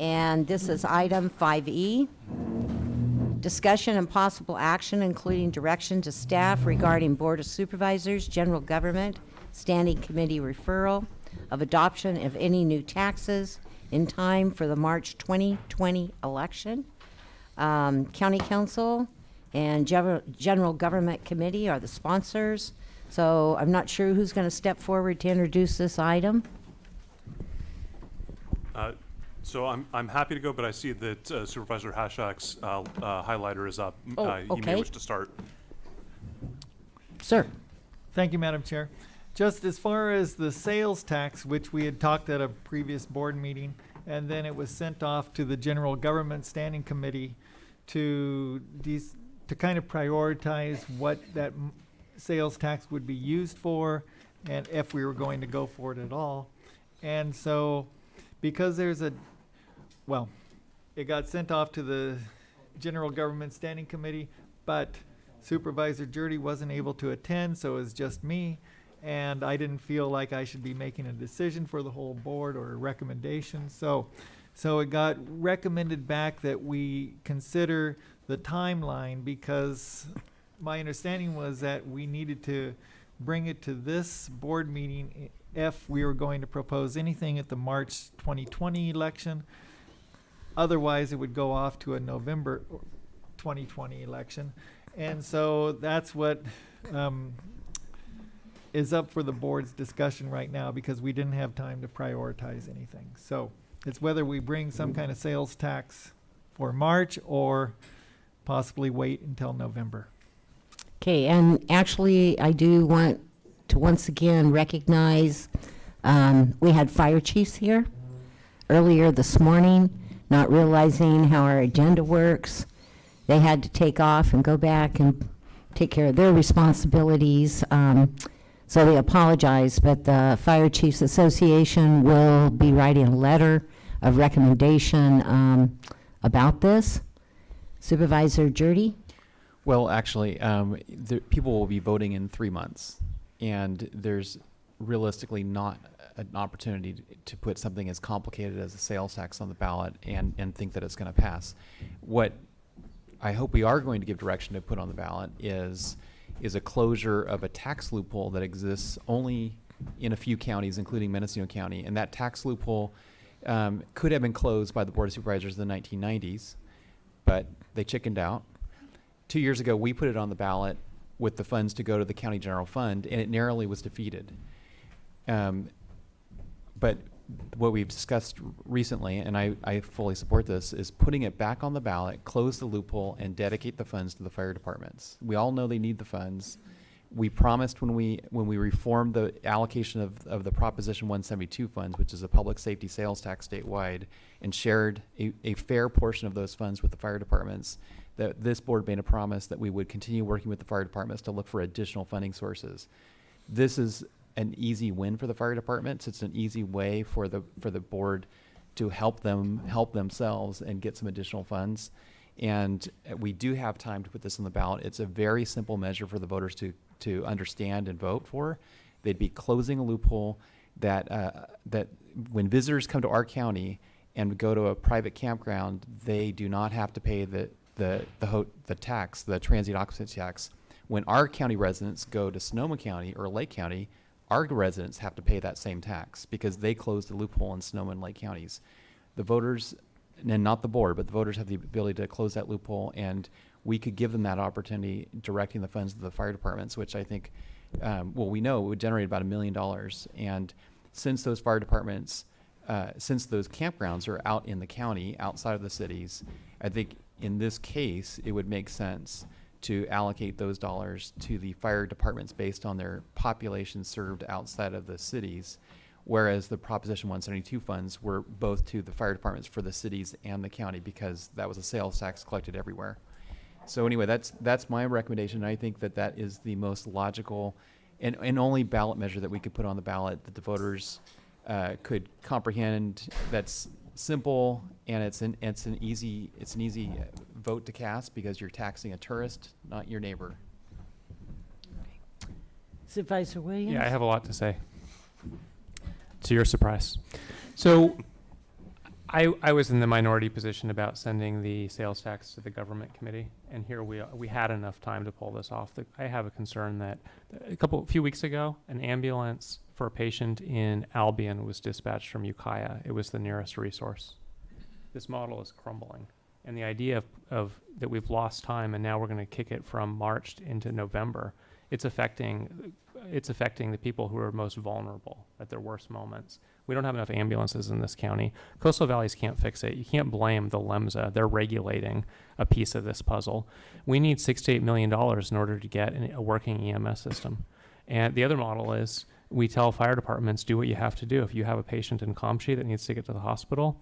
And this is item 5E. Discussion and possible action, including direction to staff regarding Board of Supervisors, General Government, Standing Committee referral of adoption of any new taxes in time for the March 2020 election. County Council and General Government Committee are the sponsors. So I'm not sure who's going to step forward to introduce this item. So I'm happy to go, but I see that Supervisor Hashak's highlighter is up. Oh, He okay. may wish to start. Sir. Thank you, Madam Chair. Just as far as the sales tax, which we had talked at a previous board meeting, and then it was sent off to the General Government Standing Committee to kind of prioritize what that sales tax would be used for and if we were going to go for it at all. And so because there's it got sent off to the General Government Standing Committee, but Supervisor Jurdy wasn't able to attend, so it was just me. And I didn't feel like I should be making a decision for the whole board or a recommendation. So it got recommended back that we consider the timeline, because my understanding was that we needed to bring it to this board meeting if we were going to propose anything at the March 2020 election. Otherwise, it would go off to a November 2020 election. And so that's what is up for the board's discussion right now, because we didn't have time to prioritize anything. So it's whether we bring some kind of sales tax for March or possibly wait until November. Okay, and actually, I do want to once again recognize, we had fire chiefs here earlier this morning, not realizing how our agenda works. They had to take off and go back and take care of their responsibilities. So they apologize, but the Fire Chiefs Association will be writing a letter of recommendation about this. Supervisor Jurdy? Well, actually, people will be voting in 3 months, and there's realistically not an opportunity to put something as complicated as a sales tax on the ballot and think that it's going to pass. What I hope we are going to give direction to put on the ballot is a closure of a tax loophole that exists only in a few counties, including Mendocino County. And that tax loophole could have been closed by the Board of Supervisors in the 1990s, but they chickened out. 2 years ago, we put it on the ballot with the funds to go to the county general fund, and it narrowly was defeated. But what we've discussed recently, and I fully support this, is putting it back on the ballot, close the loophole, and dedicate the funds to the fire departments. We all know they need the funds. We promised when we reformed the allocation of the Proposition 172 funds, which is a public safety sales tax statewide, and shared a fair portion of those funds with the fire departments, that this board made a promise that we would continue working with the fire departments to look for additional funding sources. This is an easy win for the fire departments. It's an easy way for the board to help themselves and get some additional funds. And we do have time to put this on the ballot. It's a very simple measure for the voters to understand and vote for. They'd be closing a loophole that when visitors come to our county and go to a private campground, they do not have to pay the tax, the transient occupancy tax. When our county residents go to Sonoma County or Lake County, our residents have to pay that same tax because they closed the loophole in Sonoma and Lake counties. The voters, and not the board, but the voters have the ability to close that loophole, and we could give them that opportunity directing the funds to the fire departments, which I think, we know it would generate about $1 million. And since those fire departments, since those campgrounds are out in the county, outside of the cities, I think in this case, it would make sense to allocate those dollars to the fire departments based on their population served outside of the cities, whereas the Proposition 172 funds were both to the fire departments for the cities and the county, because that was a sales tax collected everywhere. So anyway, that's my recommendation. I think that is the most logical and only ballot measure that we could put on the ballot that the voters could comprehend. That's simple, and it's an easy vote to cast because you're taxing a tourist, not your neighbor. Supervisor Williams? Yeah, I have a lot to say, to your surprise. So I was in the minority position about sending the sales tax to the government committee, and here we had enough time to pull this off. I have a concern that a few weeks ago, an ambulance for a patient in Albion was dispatched from Ukiah. It was the nearest resource. This model is crumbling, and the idea of that we've lost time, and now we're going to kick it from March into November. It's affecting the people who are most vulnerable at their worst moments. We don't have enough ambulances in this county. Coastal Valleys can't fix it. You can't blame the LEMSA. They're regulating a piece of this puzzle. We need $6 to $8 million in order to get a working EMS system. And the other model is we tell fire departments, do what you have to do. If you have a patient in Comshy that needs to get to the hospital,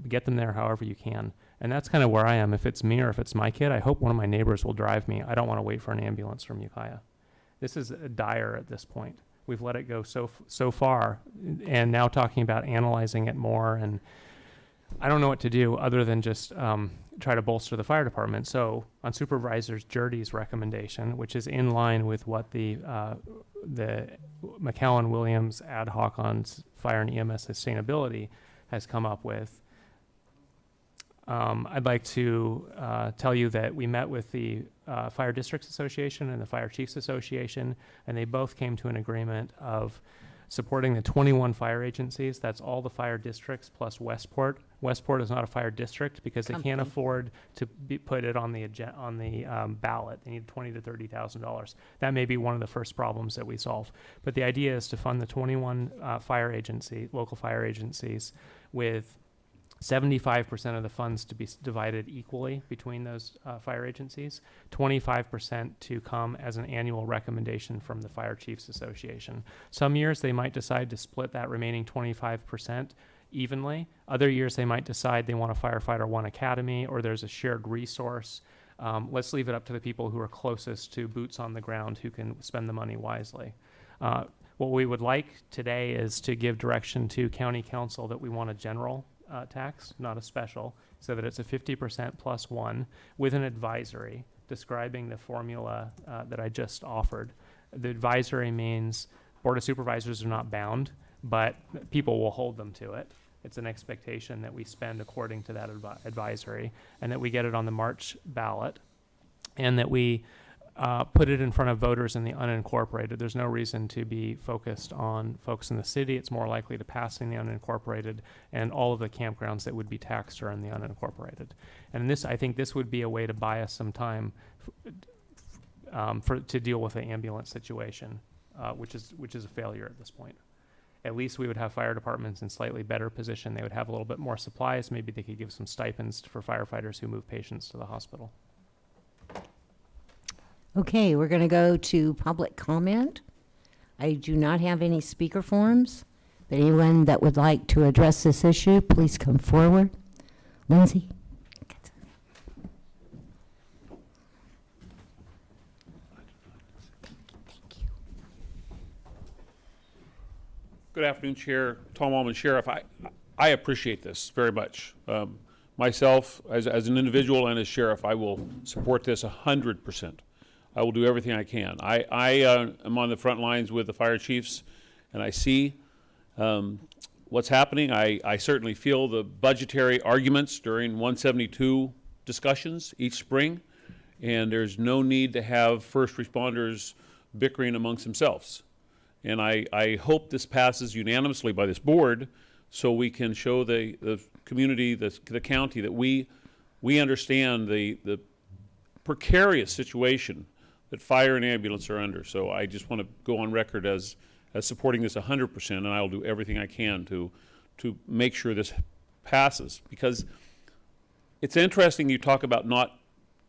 get them there however you can. And that's kind of where I am. If it's me or if it's my kid, I hope one of my neighbors will drive me. I don't want to wait for an ambulance from Ukiah. This is dire at this point. We've let it go so far, and now talking about analyzing it more, and I don't know what to do other than just try to bolster the fire department. So on Supervisor Jurdy's recommendation, which is in line with what the McAllen-Williams ad hoc on fire and EMS sustainability has come up with, I'd like to tell you that we met with the Fire Districts Association and the Fire Chiefs Association, and they both came to an agreement of supporting the 21 fire agencies. That's all the fire districts plus Westport. Westport is not a fire district because they can't afford to put it on the ballot. They need $20,000 to $30,000. That may be one of the first problems that we solve. But the idea is to fund the 21 local fire agencies with 75% of the funds to be divided equally between those fire agencies, 25% to come as an annual recommendation from the Fire Chiefs Association. Some years they might decide to split that remaining 25% evenly. Other years they might decide they want a firefighter one academy, or there's a shared resource. Let's leave it up to the people who are closest to boots on the ground who can spend the money wisely. What we would like today is to give direction to County Council that we want a general tax, not a special, so that it's a 50% plus one with an advisory describing the formula that I just offered. The advisory means Board of Supervisors are not bound, but people will hold them to it. It's an expectation that we spend according to that advisory, and that we get it on the March ballot, and that we put it in front of voters in the unincorporated. There's no reason to be focused on folks in the city. It's more likely to pass in the unincorporated, and all of the campgrounds that would be taxed are in the unincorporated. And I think this would be a way to buy us some time to deal with the ambulance situation, which is a failure at this point. At least we would have fire departments in slightly better position. They would have a little bit more supplies. Maybe they could give some stipends for firefighters who move patients to the hospital. Okay, we're going to go to public comment. I do not have any speaker forms, but anyone that would like to address this issue, please come forward. Lindsay? Thank you. Good afternoon, Chair. Tom Allman, Sheriff. I appreciate this very much. Myself, as an individual and as Sheriff, I will support this 100%. I will do everything I can. I am on the front lines with the fire chiefs, and I see what's happening. I certainly feel the budgetary arguments during 172 discussions each spring, and there's no need to have first responders bickering amongst themselves. And I hope this passes unanimously by this board so we can show the community, the county, that we understand the precarious situation that fire and ambulance are under. So I just want to go on record as supporting this 100%, and I will do everything I can to make sure this passes. Because it's interesting you talk about not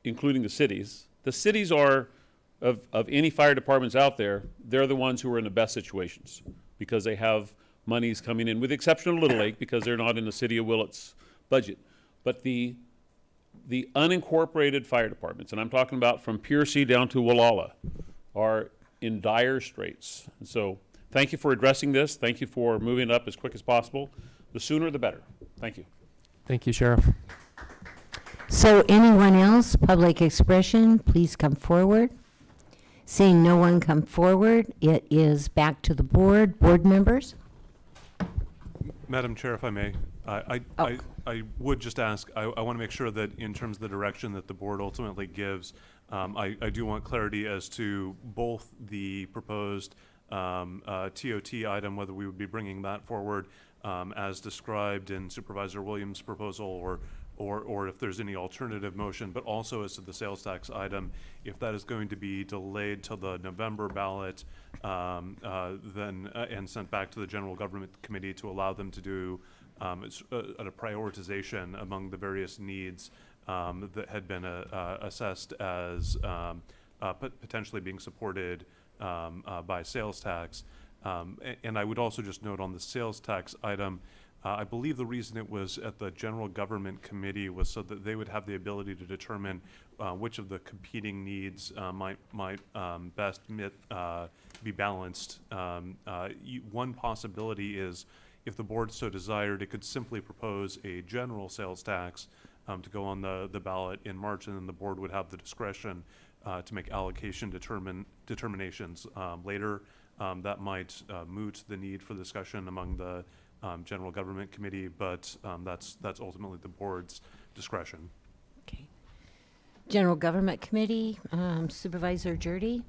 including the cities. The cities are, of any fire departments out there, they're the ones who are in the best situations because they have monies coming in, with the exception of Little Lake, because they're not in the city of Willett's budget. But the unincorporated fire departments, and I'm talking about from Piercy down to Wallala, are in dire straits. And so thank you for addressing this. Thank you for moving it up as quick as possible. The sooner the better. Thank you. Thank you, Sheriff. So anyone else, public expression, please come forward. Seeing no one come forward, it is back to the board members. Madam Chair, if I may, I would just ask, I want to make sure that in terms of the direction that the board ultimately gives, I do want clarity as to both the proposed TOT item, whether we would be bringing that forward as described in Supervisor Williams' proposal, or if there's any alternative motion, but also as to the sales tax item, if that is going to be delayed till the November ballot, then and sent back to the General Government Committee to allow them to do a prioritization among the various needs that had been assessed as potentially being supported by sales tax. And I would also just note on the sales tax item, I believe the reason it was at the General Government Committee was so that they would have the ability to determine which of the competing needs might best be balanced. One possibility is, if the board so desired, it could simply propose a general sales tax to go on the ballot in March, and then the board would have the discretion to make allocation determinations later. That might moot the need for discussion among the General Government Committee, but that's ultimately the board's discretion. Okay. General Government Committee, Supervisor Jurdy?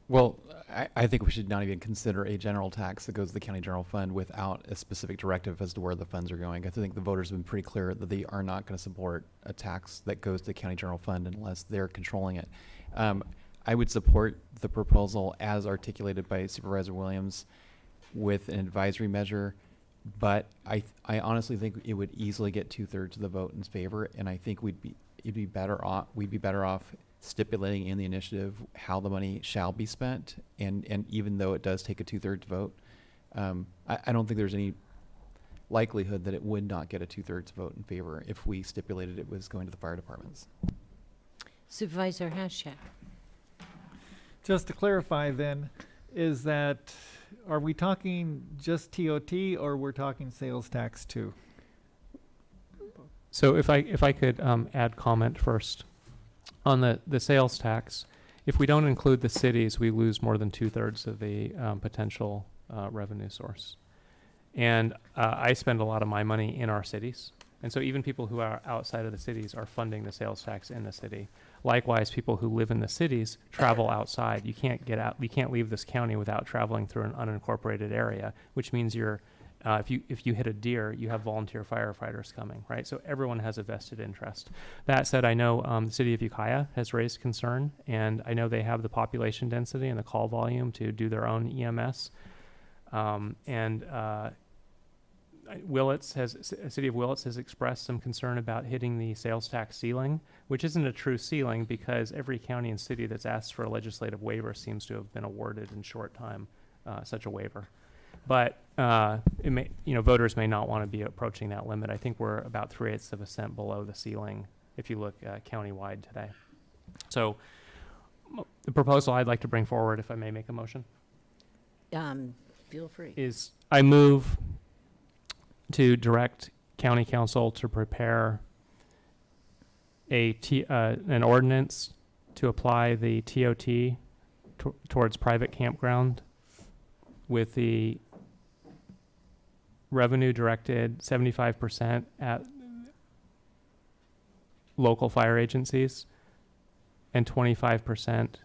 Well, I think we should not even consider a general tax that goes to the county general fund without a specific directive as to where the funds are going. I think the voters have been pretty clear that they are not going to support a tax that goes to the county general fund unless they're controlling it. I would support the proposal as articulated by Supervisor Williams with an advisory measure, but I honestly think it would easily get 2/3 of the vote in favor, and I think we'd be better off stipulating in the initiative how the money shall be spent, and even though it does take a 2/3 vote, I don't think there's any likelihood that it would not get a 2/3 vote in favor if we stipulated it was going to the fire departments. Supervisor Hashak? Just to clarify then, is that, are we talking just TOT or we're talking sales tax too? So if I could add comment first. On the sales tax, if we don't include the cities, we lose more than 2/3 of the potential revenue source. And I spend a lot of my money in our cities. And so even people who are outside of the cities are funding the sales tax in the city. Likewise, people who live in the cities travel outside. You can't get out, you can't leave this county without traveling through an unincorporated area, which means you're, if you hit a deer, you have volunteer firefighters coming, right? So everyone has a vested interest. That said, I know the city of Ukiah has raised concern, and I know they have the population density and the call volume to do their own EMS. City of Willits has expressed some concern about hitting the sales tax ceiling, which isn't a true ceiling because every county and city that's asked for a legislative waiver seems to have been awarded in short time such a waiver. But voters may not want to be approaching that limit. I think we're about 3/8 of a cent below the ceiling if you look countywide today. So the proposal I'd like to bring forward, if I may make a motion, Feel free. is I move to direct county council to prepare an ordinance to apply the TOT towards private campground with the revenue directed 75% at local fire agencies and 25%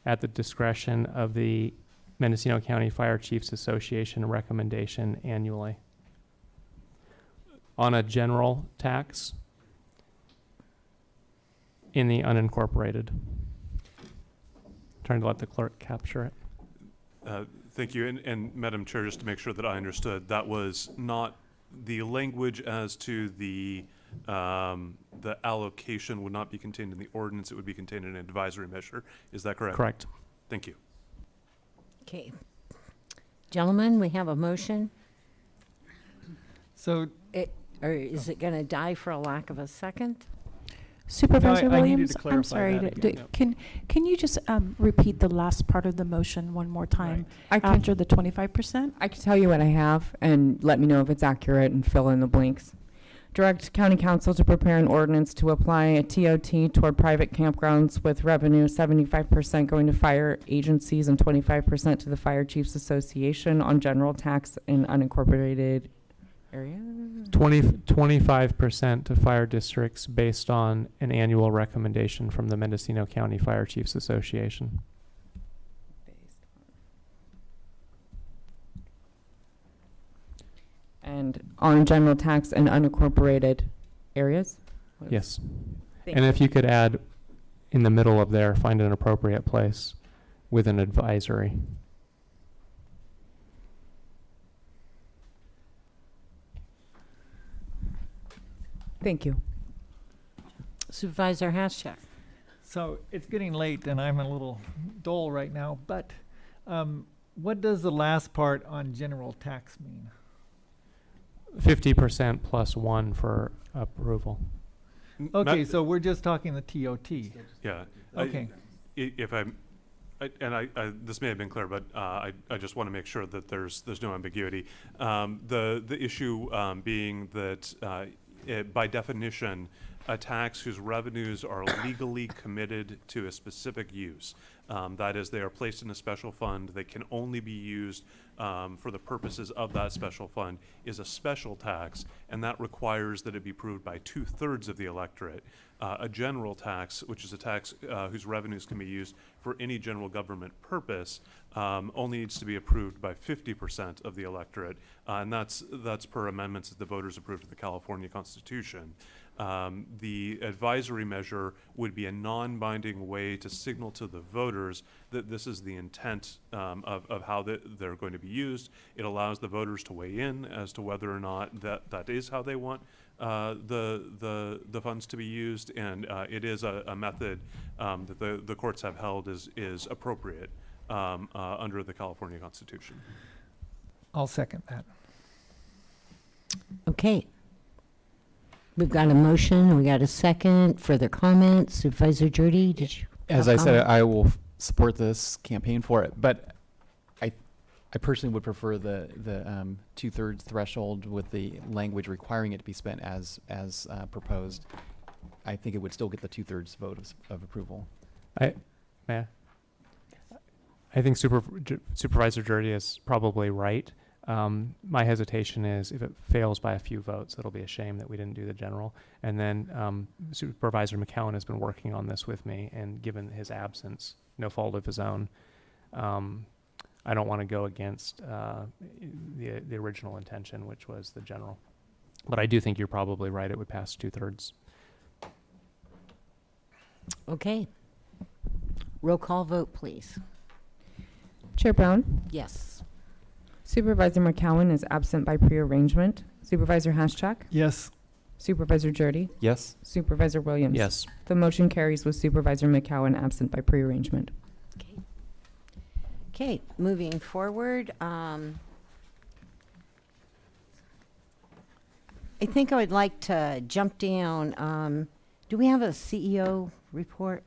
at the discretion of the Mendocino County Fire Chiefs Association recommendation annually on a general tax in the unincorporated. Trying to let the clerk capture it. Thank you. And Madam Chair, just to make sure that I understood, that was not the language as to the allocation would not be contained in the ordinance. It would be contained in an advisory measure. Is that correct? Correct. Thank you. Okay. Gentlemen, we have a motion. So Or is it going to die for a lack of a second? Supervisor I needed Williams, to I'm clarify sorry, that to- again. can you just repeat the last part of the motion one more time I can, after the 25%? I can tell you what I have and let me know if it's accurate and fill in the blanks. Direct county council to prepare an ordinance to apply a TOT toward private campgrounds with revenue 75% going to fire agencies and 25% to the Fire Chiefs Association on general tax in unincorporated area? 25% to fire districts based on an annual recommendation from the Mendocino County Fire Chiefs Association. And on general tax and unincorporated areas? Yes. Thank And you. if you could add in the middle of there, find an appropriate place with an advisory. Thank you. Supervisor Haschak. So it's getting late and I'm a little dull right now, but what does the last part on general tax mean? 50% plus 1 for approval. Okay, so we're just talking the TOT. Yeah. Okay. If this may have been clear, but I just want to make sure that there's no ambiguity. The issue being that by definition, a tax whose revenues are legally committed to a specific use. That is, they are placed in a special fund. They can only be used for the purposes of that special fund, is a special tax, and that requires that it be approved by 2/3 of the electorate. A general tax, which is a tax whose revenues can be used for any general government purpose, only needs to be approved by 50% of the electorate, and that's per amendments that the voters approved of the California Constitution. The advisory measure would be a non-binding way to signal to the voters that this is the intent of how they're going to be used. It allows the voters to weigh in as to whether or not that is how they want the funds to be used, and it is a method that the courts have held is appropriate under the California Constitution. I'll second that. Okay. We've got a motion, we got a second. Further comments? Supervisor Jordy, did you? As have I said, comment? I will support this, campaign for it, but I personally would prefer the 2/3 threshold with the language requiring it to be spent as proposed. I think it would still get the 2/3 vote of approval. I think Supervisor Jordy is probably right. My hesitation is if it fails by a few votes, it'll be a shame that we didn't do the general. And then Supervisor McCowan has been working on this with me, and given his absence, no fault of his own, I don't want to go against the original intention, which was the general. But I do think you're probably right. It would pass 2/3. Okay. Roll call vote, please. Chair Brown? Yes. Supervisor McCowan is absent by prearrangement. Supervisor Haschak? Yes. Supervisor Jordy? Yes? Supervisor Williams? Yes. The motion carries with Supervisor McCowan absent by prearrangement. Okay. Okay, moving forward. I think I would like to jump down. Do we have a CEO report?